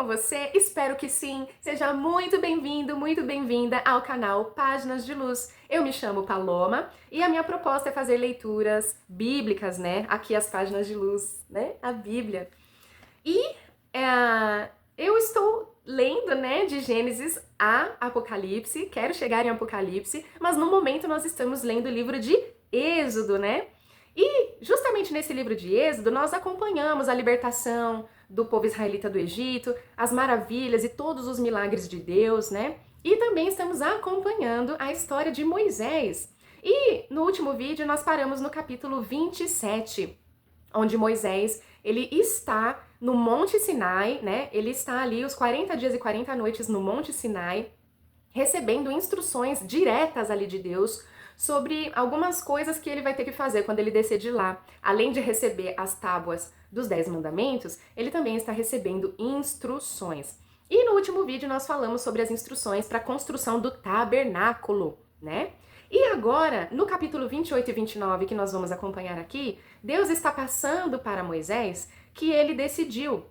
com você? Espero que sim! Seja muito bem-vindo, muito bem-vinda ao canal Páginas de Luz. Eu me chamo Paloma e a minha proposta é fazer leituras bíblicas, né? Aqui as Páginas de Luz, né? A Bíblia. E eu estou lendo, né, de Gênesis a Apocalipse, quero chegar em Apocalipse, mas no momento nós estamos lendo o livro de Êxodo, né? E justamente nesse livro de Êxodo nós acompanhamos a libertação do povo israelita do Egito, as maravilhas e todos os milagres de Deus, né? E também estamos acompanhando a história de Moisés. E no último vídeo nós paramos no capítulo 27, onde Moisés, ele está no Monte Sinai, né? Ele está ali os 40 dias e 40 noites no Monte Sinai, recebendo instruções diretas ali de Deus sobre algumas coisas que ele vai ter que fazer quando ele descer de lá. Além de receber as tábuas dos 10 mandamentos, ele também está recebendo instruções. E no último vídeo nós falamos sobre as instruções para a construção do tabernáculo, né? E agora, no capítulo 28 e 29, que nós vamos acompanhar aqui, Deus está passando para Moisés que ele decidiu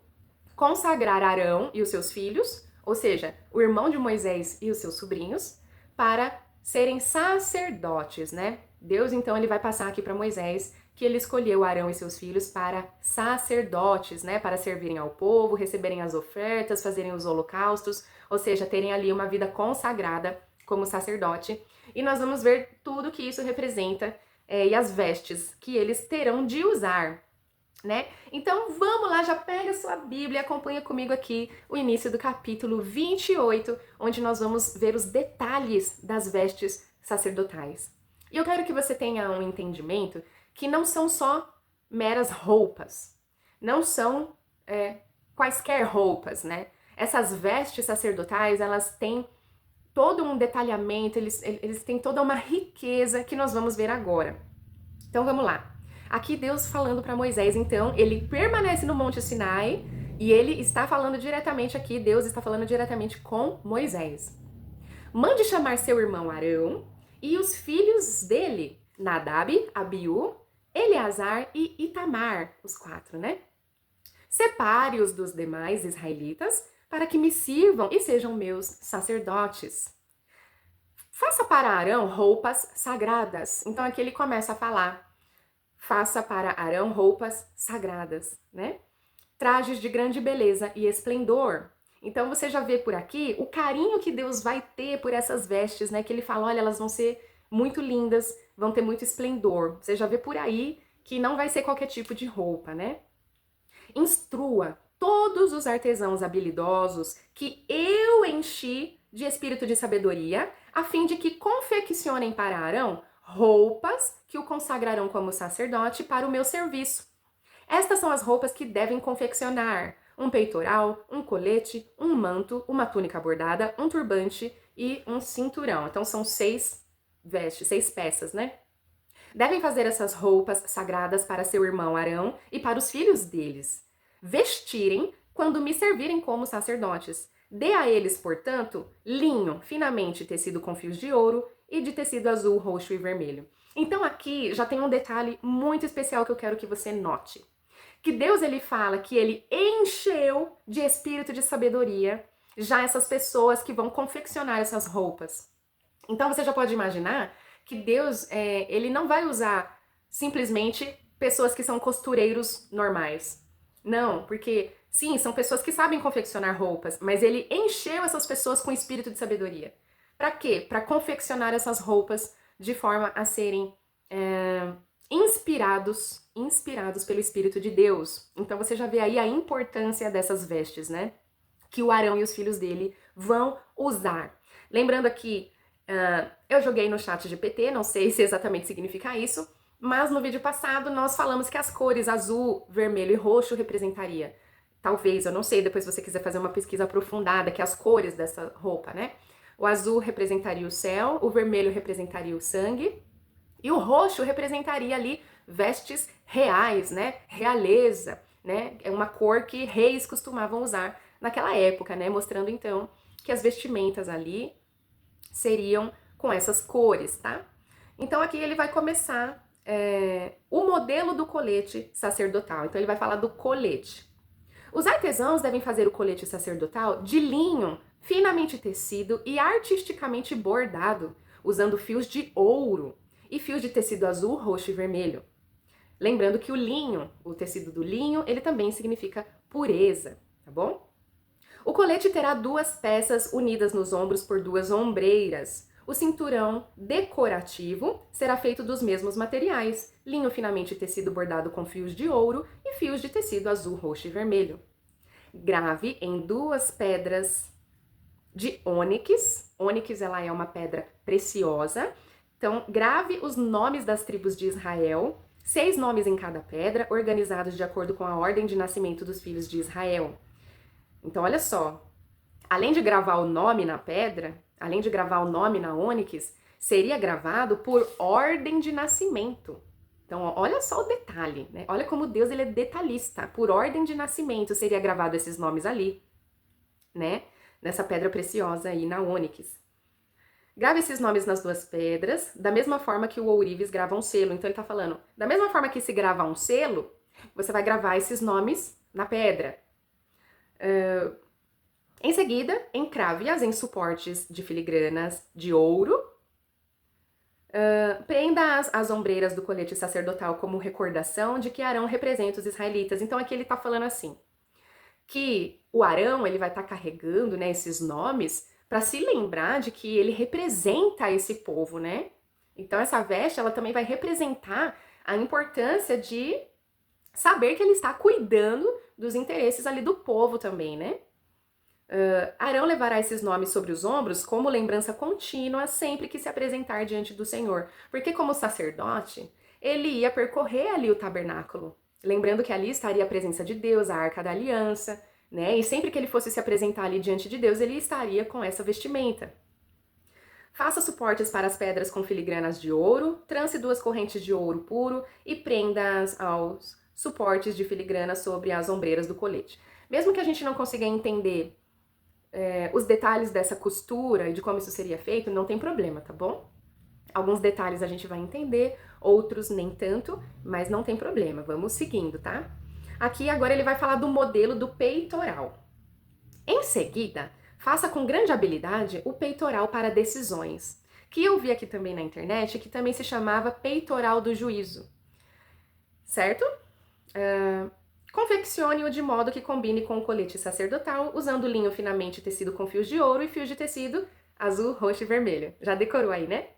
consagrar Arão e os seus filhos, ou seja, o irmão de Moisés e os seus sobrinhos, para serem sacerdotes, né? Deus então ele vai passar aqui para Moisés que ele escolheu Arão e seus filhos para sacerdotes, né? Para servirem ao povo, receberem as ofertas, fazerem os holocaustos, ou seja, terem ali uma vida consagrada como sacerdote. E nós vamos ver tudo que isso representa e as vestes que eles terão de usar, né? Então vamos lá, já pega a sua Bíblia e acompanha comigo aqui o início do capítulo 28, onde nós vamos ver os detalhes das vestes sacerdotais. E eu quero que você tenha um entendimento que não são só meras roupas, não são quaisquer roupas, né? Essas vestes sacerdotais, elas têm todo um detalhamento, eles têm toda uma riqueza que nós vamos ver agora. Então vamos lá. Aqui Deus falando para Moisés, então, ele permanece no Monte Sinai e ele está falando diretamente aqui, Deus está falando diretamente com Moisés. Mande chamar seu irmão Arão e os filhos dele, Nadab, Abiú, Eleazar e Itamar, os 4, né? Separe-os dos demais israelitas para que me sirvam e sejam meus sacerdotes. Faça para Arão roupas sagradas. Então aqui ele começa a falar. Faça para Arão roupas sagradas, né? Trajes de grande beleza e esplendor. Então você já vê por aqui o carinho que Deus vai ter por essas vestes, né? Que ele fala, olha, elas vão ser muito lindas, vão ter muito esplendor. Você já vê por aí que não vai ser qualquer tipo de roupa, né? Instrua todos os artesãos habilidosos que eu enchi de espírito de sabedoria, a fim de que confeccionem para Arão roupas que o consagrarão como sacerdote para o meu serviço. Estas são as roupas que devem confeccionar: um peitoral, um colete, um manto, uma túnica bordada, um turbante e um cinturão. Então são 6 vestes, 6 peças, né? Devem fazer essas roupas sagradas para seu irmão Arão e para os filhos deles. Vestirem quando me servirem como sacerdotes. Dê a eles, portanto, linho finamente tecido com fios de ouro e de tecido azul, roxo e vermelho. Então aqui já tem um detalhe muito especial que eu quero que você note. Que Deus ele fala que ele encheu de espírito de sabedoria já essas pessoas que vão confeccionar essas roupas. Então você já pode imaginar que Deus ele não vai usar simplesmente pessoas que são costureiros normais. Não, porque sim, são pessoas que sabem confeccionar roupas, mas ele encheu essas pessoas com espírito de sabedoria. Para quê? Para confeccionar essas roupas de forma a serem inspirados pelo Espírito de Deus. Então você já vê aí a importância dessas vestes, né? Que o Arão e os filhos dele vão usar. Lembrando aqui, eu joguei no chat GPT, não sei se exatamente significa isso, mas no vídeo passado nós falamos que as cores azul, vermelho e roxo representaria. Talvez, eu não sei, depois se você quiser fazer uma pesquisa aprofundada, que as cores dessa roupa, né? O azul representaria o céu, o vermelho representaria o sangue, e o roxo representaria ali vestes reais, né? Realeza, né? É uma cor que reis costumavam usar naquela época, né? Mostrando então que as vestimentas ali seriam com essas cores, tá? Então aqui ele vai começar o modelo do colete sacerdotal. Então ele vai falar do colete. Os artesãos devem fazer o colete sacerdotal de linho finamente tecido e artisticamente bordado, usando fios de ouro e fios de tecido azul, roxo e vermelho. Lembrando que o linho, o tecido do linho, ele também significa pureza, tá bom? O colete terá 2 peças unidas nos ombros por 2 ombreiras. O cinturão decorativo será feito dos mesmos materiais, linho finamente tecido bordado com fios de ouro e fios de tecido azul, roxo e vermelho. Grave em 2 pedras de ônix. Ônix, ela é uma pedra preciosa. Então, grave os nomes das tribos de Israel, 6 nomes em cada pedra, organizados de acordo com a ordem de nascimento dos filhos de Israel. Então, olha só, além de gravar o nome na pedra, além de gravar o nome na ônix, seria gravado por ordem de nascimento. Então, olha só o detalhe, né? Olha como Deus ele é detalhista. Por ordem de nascimento seria gravado esses nomes ali, né? Nessa pedra preciosa aí na ônix. Grave esses nomes nas 2 pedras, da mesma forma que o ourives grava um selo. Então, ele tá falando, da mesma forma que se grava um selo, você vai gravar esses nomes na pedra. Em seguida, encrave-as em suportes de filigranas de ouro. Prenda as ombreiras do colete sacerdotal como recordação de que Arão representa os israelitas. Então, aqui ele tá falando assim, que o Arão, ele vai estar carregando, né, esses nomes para se lembrar de que ele representa esse povo, né? Então, essa veste, ela também vai representar a importância de saber que ele está cuidando dos interesses ali do povo também, né? Arão levará esses nomes sobre os ombros como lembrança contínua sempre que se apresentar diante do Senhor. Porque como sacerdote, ele ia percorrer ali o tabernáculo. Lembrando que ali estaria a presença de Deus, a Arca da Aliança, né? E sempre que ele fosse se apresentar ali diante de Deus, ele estaria com essa vestimenta. Faça suportes para as pedras com filigranas de ouro, trance 2 correntes de ouro puro e prenda-as aos suportes de filigrana sobre as ombreiras do colete. Mesmo que a gente não consiga entender os detalhes dessa costura e de como isso seria feito, não tem problema, tá bom? Alguns detalhes a gente vai entender, outros nem tanto, mas não tem problema, vamos seguindo, tá? Aqui agora ele vai falar do modelo do peitoral. Em seguida, faça com grande habilidade o peitoral para decisões, que eu vi aqui também na internet, que também se chamava peitoral do juízo, certo? Confeccione-o de modo que combine com o colete sacerdotal, usando linho finamente tecido com fios de ouro e fios de tecido azul, roxo e vermelho. Já decorou aí, né?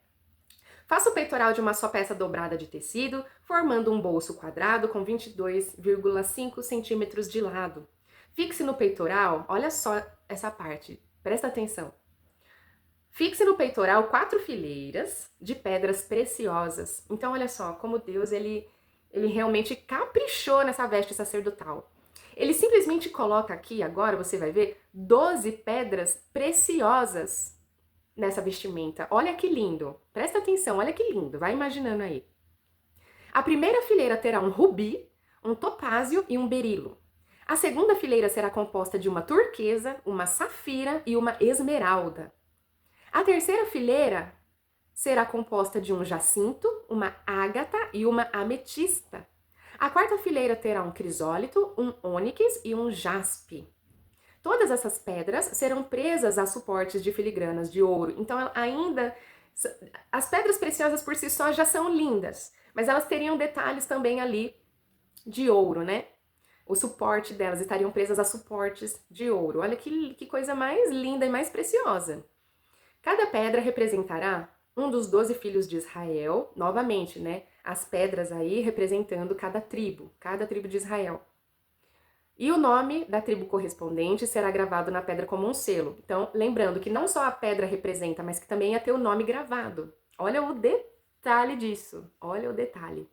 Faça o peitoral de uma só peça dobrada de tecido, formando um bolso quadrado com 22,5 centímetros de lado. Fixe no peitoral, olha só essa parte, presta atenção. Fixe no peitoral 4 fileiras de pedras preciosas. Então, olha só, como Deus, ele realmente caprichou nessa veste sacerdotal. Ele simplesmente coloca aqui, agora você vai ver, 12 pedras preciosas nessa vestimenta. Olha que lindo. Presta atenção, olha que lindo. Vai imaginando aí. A primeira fileira terá um rubi, um topázio e um berilo. A segunda fileira será composta de uma turquesa, uma safira e uma esmeralda. A terceira fileira será composta de um jacinto, uma ágata e uma ametista. A quarta fileira terá um crisólito, um ônix e um jaspe. Todas essas pedras serão presas a suportes de filigranas de ouro. Então, ainda, as pedras preciosas por si só já são lindas, mas elas teriam detalhes também ali de ouro, né? O suporte delas estariam presas a suportes de ouro. Olha que coisa mais linda e mais preciosa. Cada pedra representará um dos 12 filhos de Israel, novamente, né? As pedras aí representando cada tribo de Israel. E o nome da tribo correspondente será gravado na pedra como um selo. Então, lembrando que não só a pedra representa, mas que também ia ter o nome gravado. Olha o detalhe disso, olha o detalhe.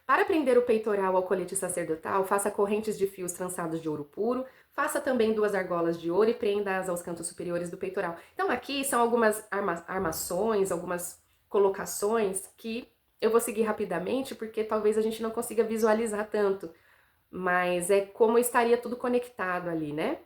Para prender o peitoral ao colete sacerdotal, faça correntes de fios trançados de ouro puro, faça também 2 argolas de ouro e prenda-as aos cantos superiores do peitoral. Então aqui são algumas armações, algumas colocações que eu vou seguir rapidamente, porque talvez a gente não consiga visualizar tanto, mas é como estaria tudo conectado ali, né?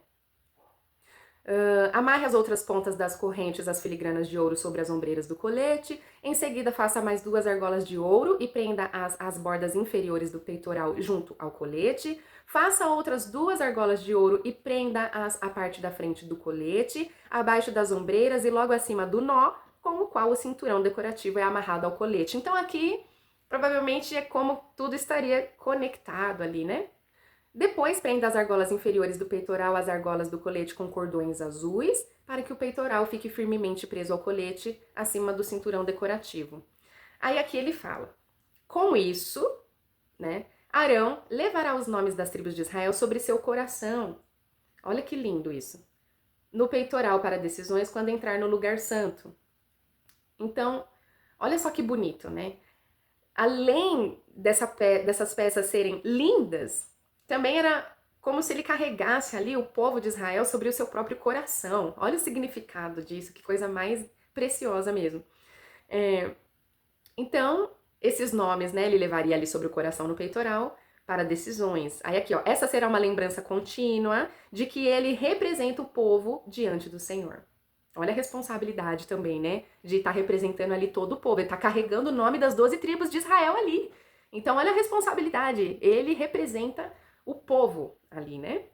Amarre as outras pontas das correntes, as filigranas de ouro sobre as ombreiras do colete. Em seguida, faça mais 2 argolas de ouro e prenda as bordas inferiores do peitoral junto ao colete. Faça outras 2 argolas de ouro e prenda a parte da frente do colete, abaixo das ombreiras e logo acima do nó, com o qual o cinturão decorativo é amarrado ao colete. Então aqui, provavelmente, é como tudo estaria conectado ali, né? Depois, prenda as argolas inferiores do peitoral às argolas do colete com cordões azuis, para que o peitoral fique firmemente preso ao colete, acima do cinturão decorativo. Aí aqui ele fala, com isso, né, Arão levará os nomes das tribos de Israel sobre seu coração. Olha que lindo isso. No peitoral para decisões quando entrar no lugar santo. Então, olha só que bonito, né? Além dessas peças serem lindas, também era como se ele carregasse ali o povo de Israel sobre o seu próprio coração. Olha o significado disso, que coisa mais preciosa mesmo. Então, esses nomes, né, ele levaria ali sobre o coração no peitoral para decisões. Aí aqui, ó, essa será uma lembrança contínua de que ele representa o povo diante do Senhor. Olha a responsabilidade também, né, de estar representando ali todo o povo. Ele está carregando o nome das 12 tribos de Israel ali. Então, olha a responsabilidade. Ele representa o povo ali, né?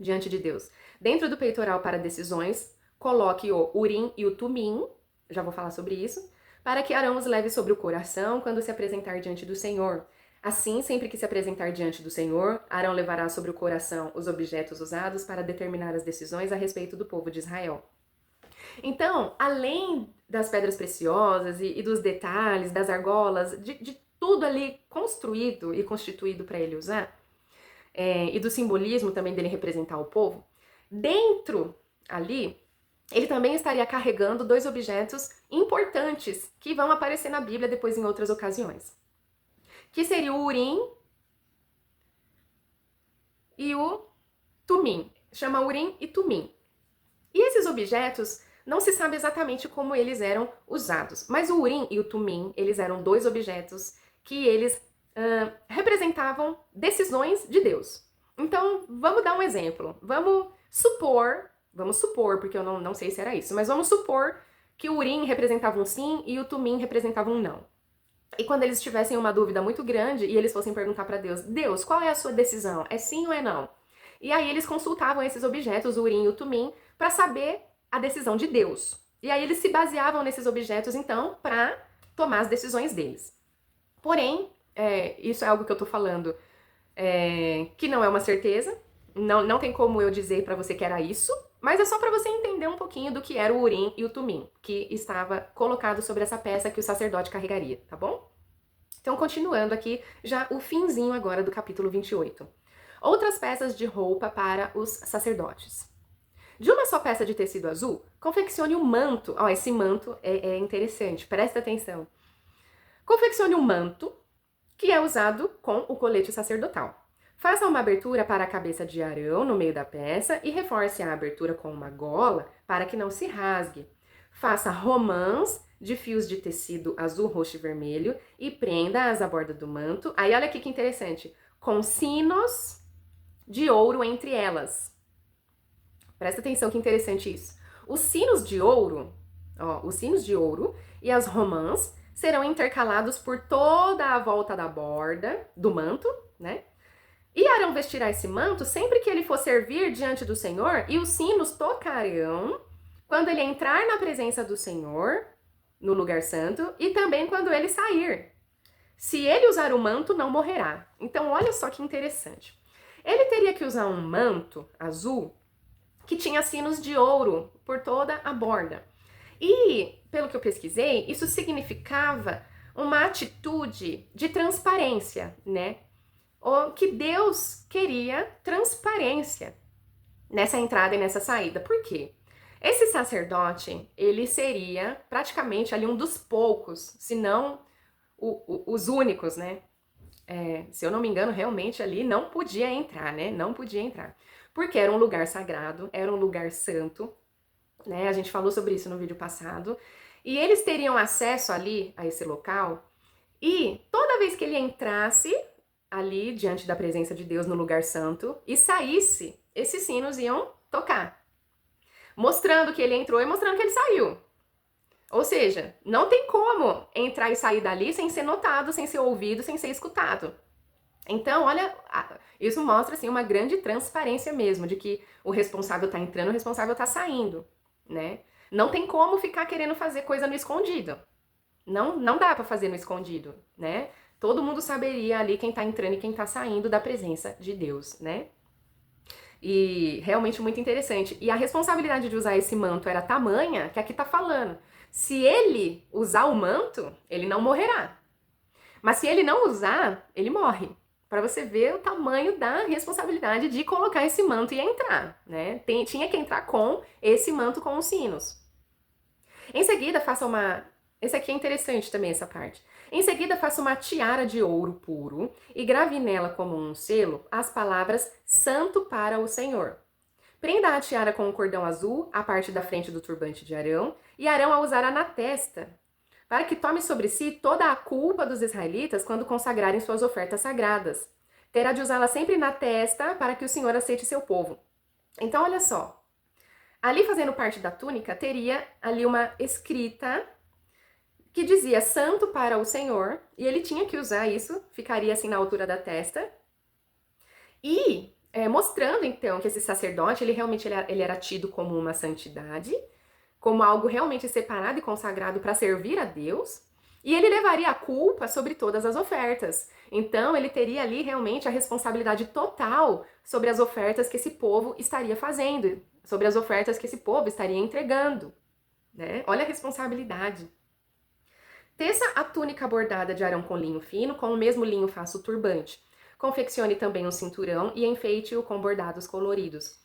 Diante de Deus. Dentro do peitoral para decisões, coloque o Urim e o Tumim, já vou falar sobre isso, para que Arão os leve sobre o coração quando se apresentar diante do Senhor. Assim, sempre que se apresentar diante do Senhor, Arão levará sobre o coração os objetos usados para determinar as decisões a respeito do povo de Israel. Então, além das pedras preciosas e dos detalhes, das argolas, de tudo ali construído e constituído para ele usar, e do simbolismo também dele representar o povo, dentro ali, ele também estaria carregando 2 objetos importantes que vão aparecer na Bíblia depois em outras ocasiões. Que seria o Urim e o Tumim. Chama Urim e Tumim. E esses objetos, não se sabe exatamente como eles eram usados, mas o Urim e o Tumim, eles eram 2 objetos que eles representavam decisões de Deus. Então, vamos dar um exemplo. Vamos supor, porque eu não sei se era isso, mas vamos supor que o Urim representava um sim e o Tumim representava um não. E quando eles tivessem uma dúvida muito grande e eles fossem perguntar para Deus, Deus, qual é a sua decisão? É sim ou é não? E aí eles consultavam esses objetos, o Urim e o Tumim, para saber a decisão de Deus. E aí eles se baseavam nesses objetos, então, para tomar as decisões deles. Porém, isso é algo que eu tô falando que não é uma certeza, não tem como eu dizer pra você que era isso, mas é só pra você entender um pouquinho do que era o Urim e o Tumim, que estava colocado sobre essa peça que o sacerdote carregaria, tá bom? Então, continuando aqui, já o finzinho agora do capítulo 28. Outras peças de roupa para os sacerdotes. De uma só peça de tecido azul, confeccione um manto. Ó, esse manto é interessante, presta atenção. Confeccione um manto que é usado com o colete sacerdotal. Faça uma abertura para a cabeça de Arão no meio da peça e reforce a abertura com uma gola para que não se rasgue. Faça romãs de fios de tecido azul, roxo e vermelho e prenda-as à borda do manto. Aí olha aqui que interessante, com sinos de ouro entre elas. Presta atenção que interessante isso. Os sinos de ouro, e as romãs serão intercalados por toda a volta da borda do manto, né? E Arão vestirá esse manto sempre que ele for servir diante do Senhor, e os sinos tocarão quando ele entrar na presença do Senhor, no lugar santo, e também quando ele sair. Se ele usar o manto, não morrerá. Então, olha só que interessante. Ele teria que usar um manto azul que tinha sinos de ouro por toda a borda. E, pelo que eu pesquisei, isso significava uma atitude de transparência, né? Ou que Deus queria transparência nessa entrada e nessa saída. Por quê? Esse sacerdote, ele seria praticamente ali um dos poucos, se não os únicos, né? Se eu não me engano, realmente ali não podia entrar, né? Não podia entrar. Porque era um lugar sagrado, era um lugar santo, né? A gente falou sobre isso no vídeo passado. E eles teriam acesso ali a esse local. E toda vez que ele entrasse ali diante da presença de Deus no lugar santo e saísse, esses sinos iam tocar. mostrando que ele entrou e mostrando que ele saiu. Ou seja, não tem como entrar e sair dali sem ser notado, sem ser ouvido, sem ser escutado. Então, olha, isso mostra assim uma grande transparência mesmo, de que o responsável tá entrando, o responsável tá saindo, né? Não tem como ficar querendo fazer coisa no escondido. Não dá pra fazer no escondido, né? Todo mundo saberia ali quem tá entrando e quem tá saindo da presença de Deus, né? E realmente muito interessante. E a responsabilidade de usar esse manto era tamanha que aqui tá falando. Se ele usar o manto, ele não morrerá. Mas se ele não usar, ele morre. Para você ver o tamanho da responsabilidade de colocar esse manto e entrar, né? Tinha que entrar com esse manto com os sinos. Em seguida, faça uma... Esse aqui é interessante também, essa parte. Em seguida, faça uma tiara de ouro puro e grave nela como um selo as palavras Santo para o Senhor. Prenda a tiara com um cordão azul à parte da frente do turbante de Arão, e Arão a usará na testa, para que tome sobre si toda a culpa dos israelitas quando consagrarem suas ofertas sagradas. Terá de usá-la sempre na testa para que o Senhor aceite seu povo. Então, olha só. Ali fazendo parte da túnica, teria ali uma escrita que dizia Santo para o Senhor, e ele tinha que usar isso, ficaria assim na altura da testa. E mostrando então que esse sacerdote, ele realmente ele era tido como uma santidade, como algo realmente separado e consagrado para servir a Deus, e ele levaria a culpa sobre todas as ofertas. Então, ele teria ali realmente a responsabilidade total sobre as ofertas que esse povo estaria fazendo, sobre as ofertas que esse povo estaria entregando, né? Olha a responsabilidade. Teça a túnica bordada de Arão com linho fino, com o mesmo linho faça o turbante. Confeccione também um cinturão e enfeite-o com bordados coloridos.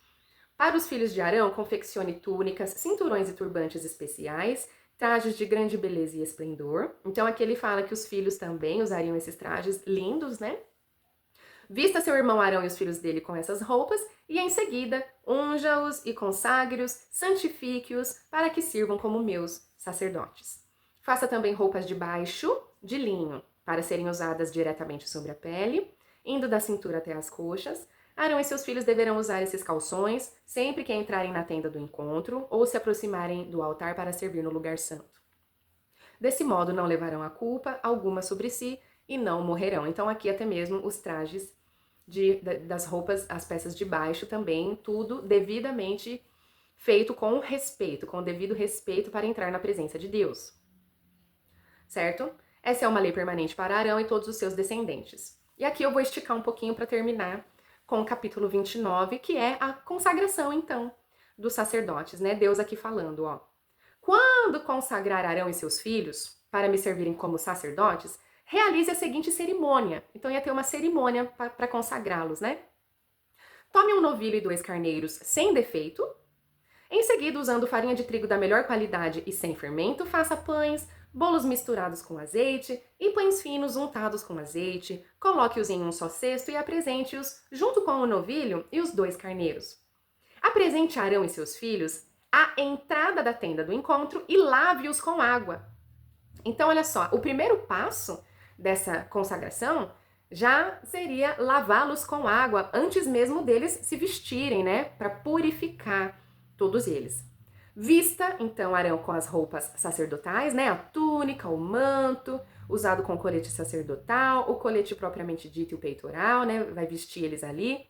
Para os filhos de Arão, confeccione túnicas, cinturões e turbantes especiais, trajes de grande beleza e esplendor. Então aqui ele fala que os filhos também usariam esses trajes lindos, né? Vista seu irmão Arão e os filhos dele com essas roupas, e em seguida unja-os e consagre-os, santifique-os, para que sirvam como meus sacerdotes. Faça também roupas de baixo, de linho, para serem usadas diretamente sobre a pele, indo da cintura até as coxas. Arão e seus filhos deverão usar esses calções sempre que entrarem na tenda do encontro ou se aproximarem do altar para servir no lugar santo. Desse modo, não levarão a culpa alguma sobre si e não morrerão. Então, aqui até mesmo os trajes das roupas, as peças de baixo também, tudo devidamente feito com respeito, com o devido respeito para entrar na presença de Deus. Certo? Essa é uma lei permanente para Arão e todos os seus descendentes. E aqui eu vou esticar um pouquinho para terminar com o capítulo 29, que é a consagração, então, dos sacerdotes, né? Deus aqui falando, ó. Quando consagrar Arão e seus filhos para me servirem como sacerdotes, realize a seguinte cerimônia. Então ia ter uma cerimônia para consagrá-los, né? Tome um novilho e 2 carneiros sem defeito. Em seguida, usando farinha de trigo da melhor qualidade e sem fermento, faça pães, bolos misturados com azeite e pães finos untados com azeite, coloque-os em um só cesto e apresente-os junto com o novilho e os 2 carneiros. Apresente Arão e seus filhos à entrada da tenda do encontro e lave-os com água. Então, olha só, o primeiro passo dessa consagração já seria lavá-los com água antes mesmo deles se vestirem, né? Para purificar todos eles. Vista, então, Arão com as roupas sacerdotais, né? A túnica, o manto, usado com o colete sacerdotal, o colete propriamente dito e o peitoral, né? Vai vestir eles ali.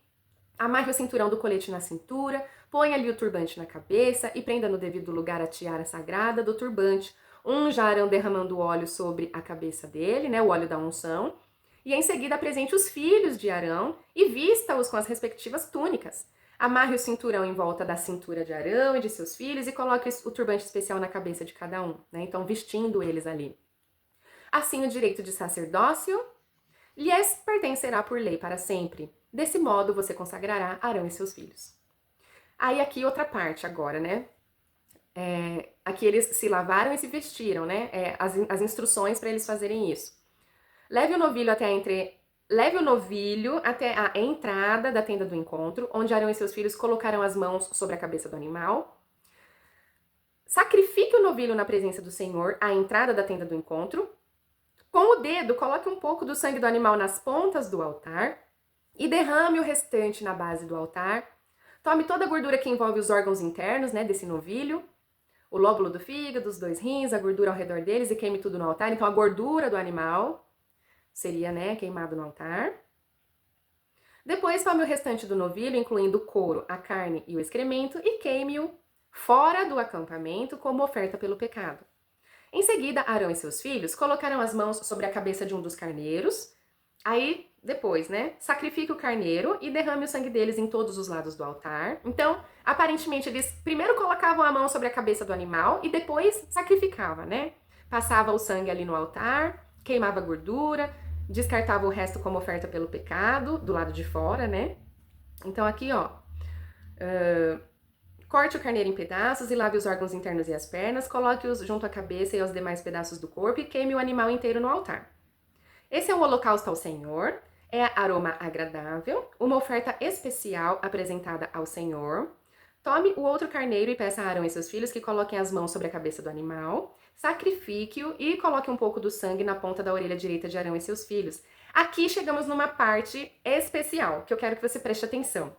Amarre o cinturão do colete na cintura, põe ali o turbante na cabeça e prenda no devido lugar a tiara sagrada do turbante. Unja Arão derramando óleo sobre a cabeça dele, né? O óleo da unção. E em seguida apresente os filhos de Arão e vista-os com as respectivas túnicas. Amarre o cinturão em volta da cintura de Arão e de seus filhos e coloque o turbante especial na cabeça de cada um, né? Então, vestindo eles ali. Assim, o direito de sacerdócio lhes pertencerá por lei para sempre. Desse modo, você consagrará Arão e seus filhos. Aí, aqui outra parte agora, né? Aqui eles se lavaram e se vestiram, né? As instruções para eles fazerem isso. Leve o novilho até a entrada da tenda do encontro, onde Arão e seus filhos colocarão as mãos sobre a cabeça do animal. Sacrifique o novilho na presença do Senhor, à entrada da tenda do encontro. Com o dedo, coloque um pouco do sangue do animal nas pontas do altar e derrame o restante na base do altar. Tome toda a gordura que envolve os órgãos internos, né, desse novilho, o lóbulo do fígado, os 2 rins, a gordura ao redor deles e queime tudo no altar. Então a gordura do animal seria, né, queimado no altar. Depois tome o restante do novilho, incluindo o couro, a carne e o excremento, e queime-o fora do acampamento como oferta pelo pecado. Em seguida, Arão e seus filhos colocarão as mãos sobre a cabeça de um dos carneiros. Aí, depois, né, sacrifique o carneiro e derrame o sangue deles em todos os lados do altar. Então, aparentemente, eles primeiro colocavam a mão sobre a cabeça do animal e depois sacrificava, né? Passava o sangue ali no altar, queimava a gordura, descartava o resto como oferta pelo pecado, do lado de fora, né? Então aqui, ó, corte o carneiro em pedaços e lave os órgãos internos e as pernas, coloque-os junto à cabeça e aos demais pedaços do corpo e queime o animal inteiro no altar. Esse é um holocausto ao Senhor, é aroma agradável, uma oferta especial apresentada ao Senhor. Tome o outro carneiro e peça a Arão e seus filhos que coloquem as mãos sobre a cabeça do animal, sacrifique-o e coloque um pouco do sangue na ponta da orelha direita de Arão e seus filhos. Aqui chegamos numa parte especial, que eu quero que você preste atenção.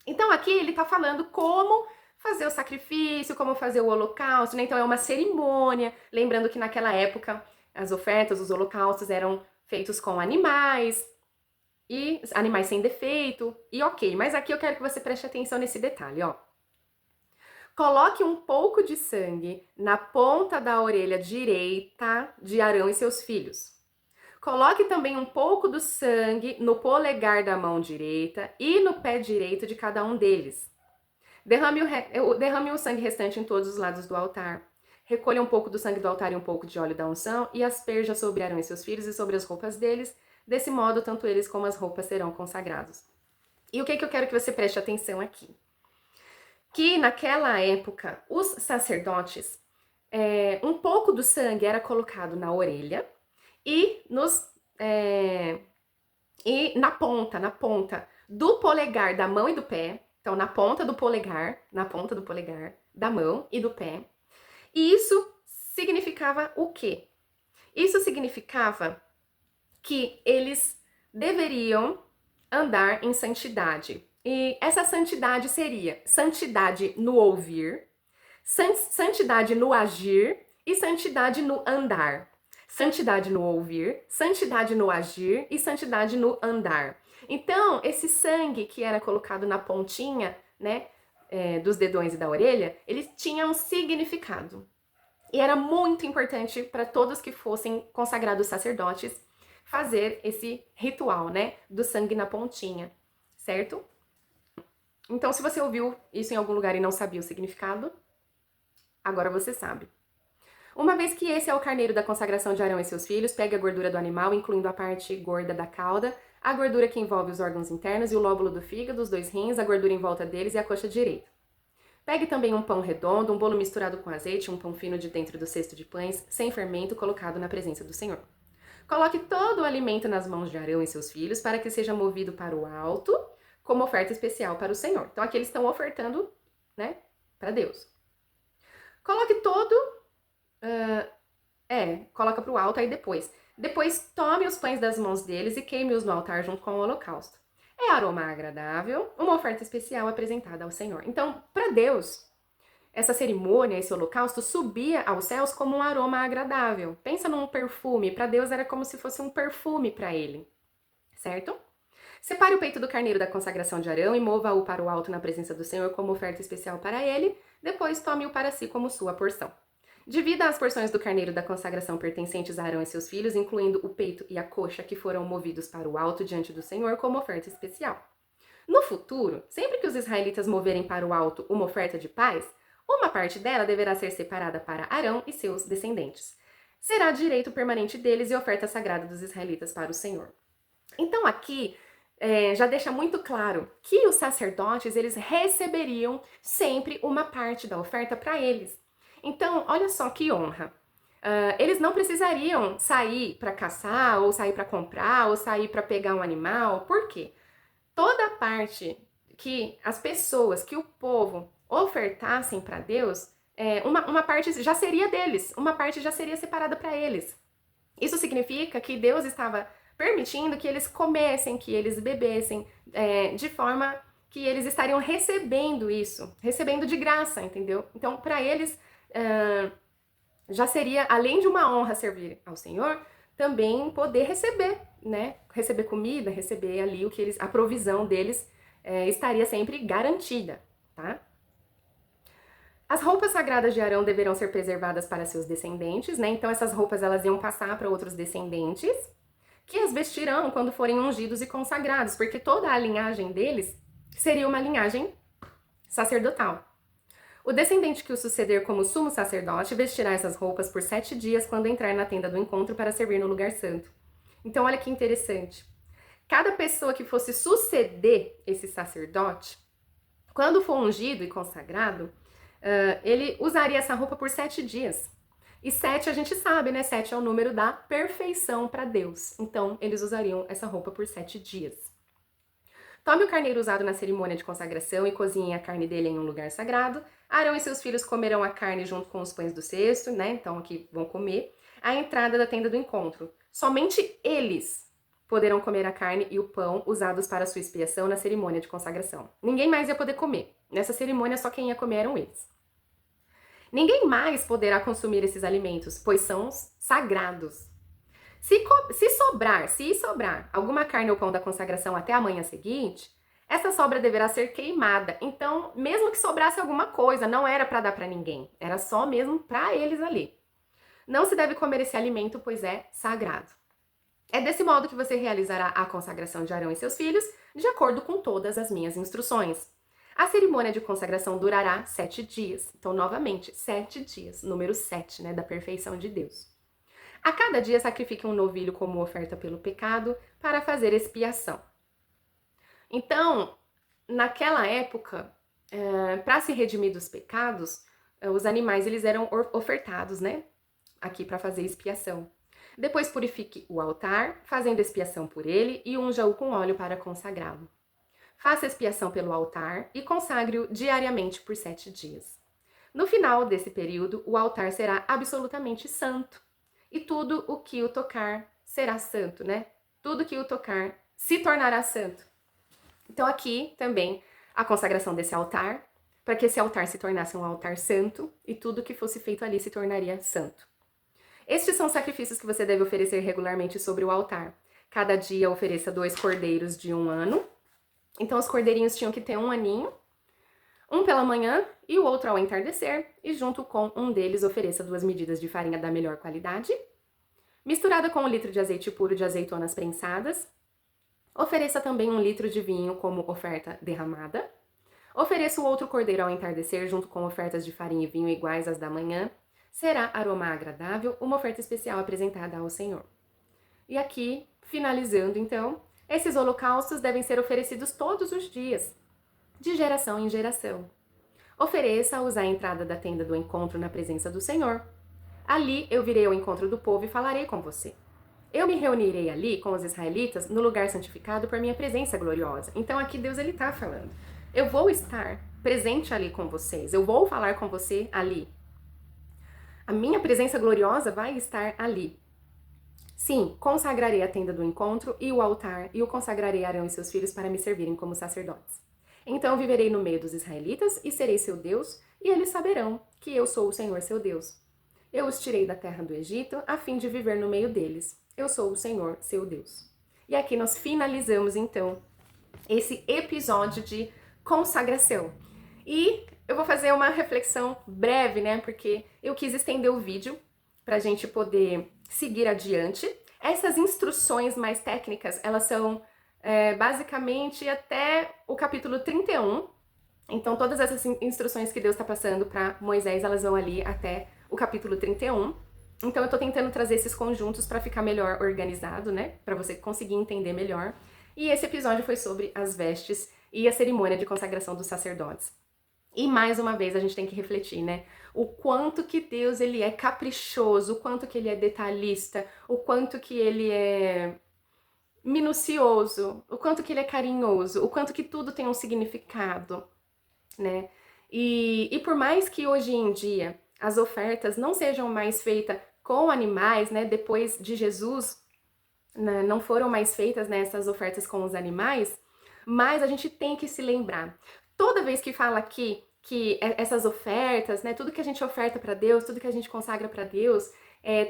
Então aqui ele está falando como fazer o sacrifício, como fazer o holocausto, né? Então é uma cerimônia, lembrando que naquela época as ofertas, os holocaustos eram feitos com animais, e animais sem defeito, e ok, mas aqui eu quero que você preste atenção nesse detalhe, ó. Coloque um pouco de sangue na ponta da orelha direita de Arão e seus filhos. Coloque também um pouco do sangue no polegar da mão direita e no pé direito de cada um deles. Derrame o sangue restante em todos os lados do altar. Recolha um pouco do sangue do altar e um pouco de óleo da unção e asperja sobre Arão e seus filhos e sobre as roupas deles. Desse modo, tanto eles como as roupas serão consagrados. E o que eu quero que você preste atenção aqui? Que naquela época, os sacerdotes, um pouco do sangue era colocado na orelha e, e na ponta do polegar da mão e do pé. Então, na ponta do polegar da mão e do pé. E isso significava o quê? Isso significava que eles deveriam andar em santidade. E essa santidade seria santidade no ouvir, santidade no agir e santidade no andar. Santidade no ouvir, santidade no agir e santidade no andar. Então, esse sangue que era colocado na pontinha, né, dos dedões e da orelha, ele tinha um significado. E era muito importante para todos que fossem consagrados sacerdotes fazer esse ritual, né, do sangue na pontinha, certo? Então, se você ouviu isso em algum lugar e não sabia o significado, agora você sabe. Uma vez que esse é o carneiro da consagração de Arão e seus filhos, pegue a gordura do animal, incluindo a parte gorda da cauda, a gordura que envolve os órgãos internos e o lóbulo do fígado, os 2 rins, a gordura em volta deles e a coxa direita. Pegue também um pão redondo, um bolo misturado com azeite, um pão fino de dentro do cesto de pães, sem fermento, colocado na presença do Senhor. Coloque todo o alimento nas mãos de Arão e seus filhos, para que seja movido para o alto, como oferta especial para o Senhor. Então aqui eles estão ofertando, né, para Deus. Coloque todo... coloca para o alto aí depois. Depois tome os pães das mãos deles e queime-os no altar junto com o holocausto. É aroma agradável, uma oferta especial apresentada ao Senhor. Então, para Deus, essa cerimônia, esse holocausto, subia aos céus como um aroma agradável. Pensa num perfume, para Deus era como se fosse um perfume para ele, certo? Separe o peito do carneiro da consagração de Arão e mova-o para o alto na presença do Senhor como oferta especial para ele, depois tome-o para si como sua porção. Divida as porções do carneiro da consagração pertencentes a Arão e seus filhos, incluindo o peito e a coxa que foram movidos para o alto diante do Senhor como oferta especial. No futuro, sempre que os israelitas moverem para o alto uma oferta de paz, uma parte dela deverá ser separada para Arão e seus descendentes. Será direito permanente deles e oferta sagrada dos israelitas para o Senhor. Então aqui já deixa muito claro que os sacerdotes eles receberiam sempre uma parte da oferta para eles. Então, olha só que honra. Eles não precisariam sair para caçar, ou sair para comprar, ou sair para pegar um animal. Por quê? Toda a parte que as pessoas, que o povo ofertassem para Deus, uma parte já seria deles, uma parte já seria separada para eles. Isso significa que Deus estava permitindo que eles comessem, que eles bebessem, de forma que eles estariam recebendo isso, recebendo de graça, entendeu? Então, para eles, já seria, além de uma honra servir ao Senhor, também poder receber, né? Receber comida, receber ali o que eles, a provisão deles estaria sempre garantida, tá? As roupas sagradas de Arão deverão ser preservadas para seus descendentes, né? Então essas roupas elas iam passar para outros descendentes, que as vestirão quando forem ungidos e consagrados, porque toda a linhagem deles seria uma linhagem sacerdotal. O descendente que o suceder como sumo sacerdote vestirá essas roupas por 7 dias quando entrar na tenda do encontro para servir no lugar santo. Então olha que interessante. Cada pessoa que fosse suceder esse sacerdote, quando for ungido e consagrado, ele usaria essa roupa por 7 dias. E 7 a gente sabe, né? 7 é o número da perfeição para Deus. Então, eles usariam essa roupa por 7 dias. Tome o carneiro usado na cerimônia de consagração e cozinhe a carne dele em um lugar sagrado. Arão e seus filhos comerão a carne junto com os pães do cesto, né? Então, aqui vão comer. À entrada da tenda do encontro. Somente eles poderão comer a carne e o pão usados para a sua expiação na cerimônia de consagração. Ninguém mais ia poder comer. Nessa cerimônia, só quem ia comer eram eles. Ninguém mais poderá consumir esses alimentos, pois são sagrados. Se sobrar alguma carne ou pão da consagração até a manhã seguinte, essa sobra deverá ser queimada. Então, mesmo que sobrasse alguma coisa, não era para dar para ninguém, era só mesmo para eles ali. Não se deve comer esse alimento, pois é sagrado. É desse modo que você realizará a consagração de Arão e seus filhos, de acordo com todas as minhas instruções. A cerimônia de consagração durará 7 dias. Então, novamente, 7 dias, número 7, né, da perfeição de Deus. A cada dia sacrifique um novilho como oferta pelo pecado para fazer expiação. Então, naquela época, para se redimir dos pecados, os animais eles eram ofertados, né, aqui para fazer expiação. Depois purifique o altar, fazendo expiação por ele, e unja-o com óleo para consagrá-lo. Faça expiação pelo altar e consagre-o diariamente por 7 dias. No final desse período, o altar será absolutamente santo. E tudo o que o tocar será santo, né? Tudo que o tocar se tornará santo. Então aqui também a consagração desse altar, para que esse altar se tornasse um altar santo e tudo que fosse feito ali se tornaria santo. Estes são os sacrifícios que você deve oferecer regularmente sobre o altar. Cada dia ofereça 2 cordeiros de 1 ano. Então os cordeirinhos tinham que ter 1 aninho, um pela manhã e o outro ao entardecer, e junto com um deles ofereça 2 medidas de farinha da melhor qualidade, misturada com 1 litro de azeite puro de azeitonas prensadas. Ofereça também 1 litro de vinho como oferta derramada. Ofereça o outro cordeiro ao entardecer, junto com ofertas de farinha e vinho iguais às da manhã. Será aroma agradável, uma oferta especial apresentada ao Senhor. E aqui, finalizando então, esses holocaustos devem ser oferecidos todos os dias, de geração em geração. Ofereça-os à entrada da tenda do encontro na presença do Senhor. Ali eu virei ao encontro do povo e falarei com você. Eu me reunirei ali com os israelitas no lugar santificado por minha presença gloriosa. Então aqui Deus ele está falando. Eu vou estar presente ali com vocês. Eu vou falar com você ali. A minha presença gloriosa vai estar ali. Sim, consagrarei a tenda do encontro e o altar, e o consagrarei a Arão e seus filhos para me servirem como sacerdotes. Então viverei no meio dos israelitas e serei seu Deus, e eles saberão que eu sou o Senhor seu Deus. Eu os tirei da terra do Egito, a fim de viver no meio deles. Eu sou o Senhor seu Deus. E aqui nós finalizamos, então, esse episódio de consagração. E eu vou fazer uma reflexão breve, né? Porque eu quis estender o vídeo pra gente poder seguir adiante. Essas instruções mais técnicas, elas são basicamente até o capítulo 31. Então, todas essas instruções que Deus está passando para Moisés, elas vão ali até o capítulo 31. Então, eu tô tentando trazer esses conjuntos para ficar melhor organizado, né? Para você conseguir entender melhor. E esse episódio foi sobre as vestes e a cerimônia de consagração dos sacerdotes. E mais uma vez a gente tem que refletir, né? O quanto que Deus ele é caprichoso, o quanto que ele é detalhista, o quanto que ele é minucioso, o quanto que ele é carinhoso, o quanto que tudo tem um significado, né? E por mais que hoje em dia as ofertas não sejam mais feitas com animais, né? Depois de Jesus, né, não foram mais feitas, né, essas ofertas com os animais, Mas a gente tem que se lembrar. Toda vez que fala aqui que essas ofertas, né, tudo que a gente oferta para Deus, tudo que a gente consagra para Deus,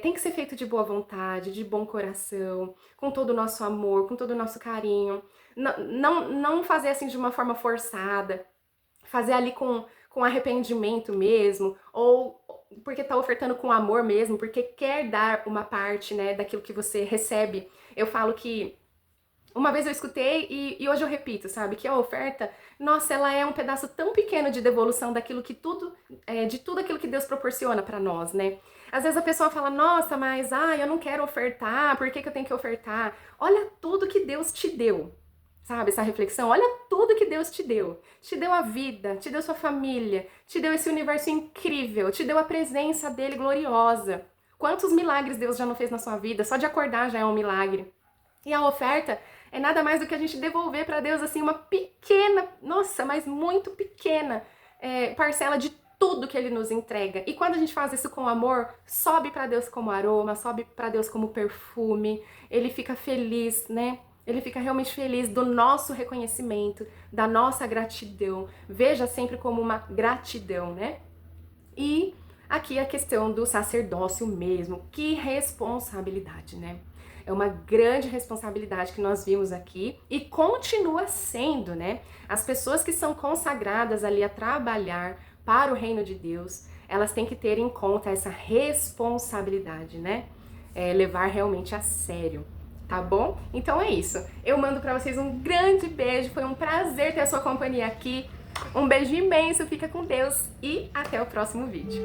tem que ser feito de boa vontade, de bom coração, com todo o nosso amor, com todo o nosso carinho. Não fazer assim de uma forma forçada, fazer ali com arrependimento mesmo, ou porque tá ofertando com amor mesmo, porque quer dar uma parte, né, daquilo que você recebe. Eu falo que uma vez eu escutei e hoje eu repito, sabe? Que a oferta, nossa, ela é um pedaço tão pequeno de devolução daquilo que tudo, de tudo aquilo que Deus proporciona pra nós, né? Às vezes a pessoa fala, nossa, mas eu não quero ofertar, por que que eu tenho que ofertar? Olha tudo que Deus te deu, sabe? Essa reflexão, olha tudo que Deus te deu. Te deu a vida, te deu sua família, te deu esse universo incrível, te deu a presença dele gloriosa. Quantos milagres Deus já não fez na sua vida? Só de acordar já é um milagre. E a oferta é nada mais do que a gente devolver para Deus assim uma pequena, nossa, mas muito pequena parcela de tudo que Ele nos entrega. E quando a gente faz isso com amor, sobe para Deus como aroma, sobe para Deus como perfume. Ele fica feliz, né? Ele fica realmente feliz do nosso reconhecimento, da nossa gratidão. Veja sempre como uma gratidão, né? E aqui a questão do sacerdócio mesmo. Que responsabilidade, né? É uma grande responsabilidade que nós vimos aqui e continua sendo, né? As pessoas que são consagradas ali a trabalhar para o reino de Deus, elas têm que ter em conta essa responsabilidade, né? Levar realmente a sério, tá bom? Então é isso. Eu mando pra vocês um grande beijo, foi um prazer ter a sua companhia aqui. Um beijo imenso, fica com Deus e até o próximo vídeo.